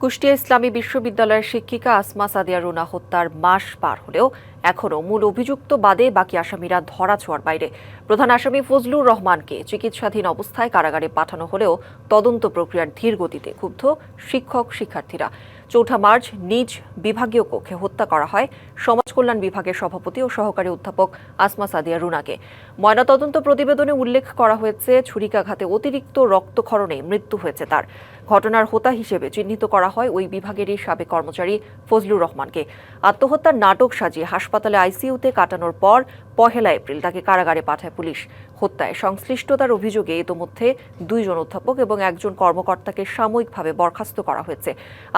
কুষ্টিয়া ইসলামী বিশ্ববিদ্যালয়ের শিক্ষিকা আসমা সাদিয়া রুনা হত্যার মাস পার হলেও এখনও মূল অভিযুক্ত বাদে বাকি আসামিরা ধরাছোঁয়ার বাইরে। প্রধান আসামি ফজলুর রহমানকে চিকিৎসাধীন অবস্থায় কারাগারে পাঠানো হলেও তদন্ত প্রক্রিয়ার ধীর গতিতে ক্ষুব্ধ শিক্ষক শিক্ষার্থীরা। ৪ মার্চ নিজ বিভাগীয় কক্ষে হত্যা করা হয় সমাজ কল্যাণ বিভাগের সভাপতি ও সহকারী অধ্যাপক আসমা সাদিয়া রুনাকে। ময়নাতদন্ত প্রতিবেদনে উল্লেখ করা হয়েছে, ছুরিকাঘাতে অতিরিক্ত রক্তক্ষরণে মৃত্যু হয়েছে তার। ঘটনার হোতা হিসেবে চিহ্নিত করা হয় ওই বিভাগেরই সাবেক কর্মচারী ফজলুর রহমানকে। আত্মহত্যার নাটক সাজিয়ে হাসপাতালে আইসিইউতে কাটানোর পর ১ এপ্রিল তাকে কারাগারে পাঠায় পুলিশ। হত্যায় সংশ্লিষ্টতার অভিযোগে ইতোমধ্যে ২ জন অধ্যাপক এবং ১ জন কর্মকর্তাকে সাময়িকভাবে বরখাস্ত করা হয়েছে।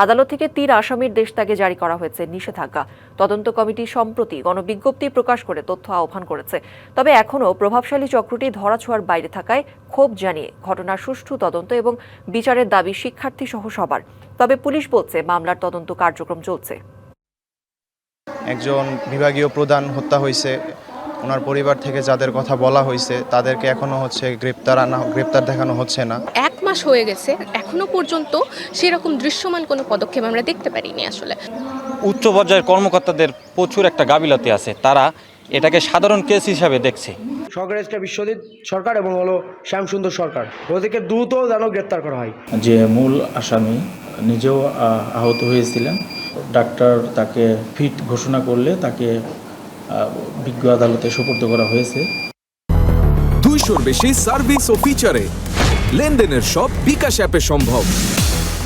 আদালত থেকে ৩ আসামির দেশত্যাগে জারি করা হয়েছে নিষেধাজ্ঞা। তদন্ত কমিটি সম্প্রতি গণবিজ্ঞপ্তি প্রকাশ করে তথ্য আহ্বান করেছে। তবে এখনও প্রভাবশালী চক্রটি ধরাছোঁয়ার বাইরে থাকায় ক্ষোভ জানিয়ে ঘটনার সুষ্ঠু তদন্ত এবং বিচারের দাবি শিক্ষার্থী সহ সবার। তবে পুলিশ বলছে মামলার তদন্ত কার্যক্রম চলছে। একজন বিভাগীয় প্রধান হত্যা হয়েছে, ওনার পরিবার থেকে যাদের কথা বলা হয়েছে তাদেরকে এখনো গ্রেপ্তার দেখানো হচ্ছে না। 1 মাস হয়ে গেছে, এখনো পর্যন্ত সেরকম দৃশ্যমান কোনো পদক্ষেপ আমরা দেখতে পারিনি। আসলে উচ্চ পর্যায়ের কর্মকর্তাদের প্রচুর একটা গাফিলতি আছে, তারা এটাকে সাধারণ কেস হিসাবে দেখছে। সরকার একটা বিশ্বজিৎ সরকার এবং শ্যামসুন্দর সরকার, ওদেরকে দ্রুত যেন গ্রেপ্তার করা হয়। যে মূল আসামি নিজেও আহত হয়েছিলেন, ডাক্তার তাকে ফিট ঘোষণা করলে তাকে বিজ্ঞ আদালতে সোপর্দ করা হয়েছে। 200-র বেশি সার্ভিস ও ফিচারে লেনদেনের সব বিকাশ অ্যাপে সম্ভব।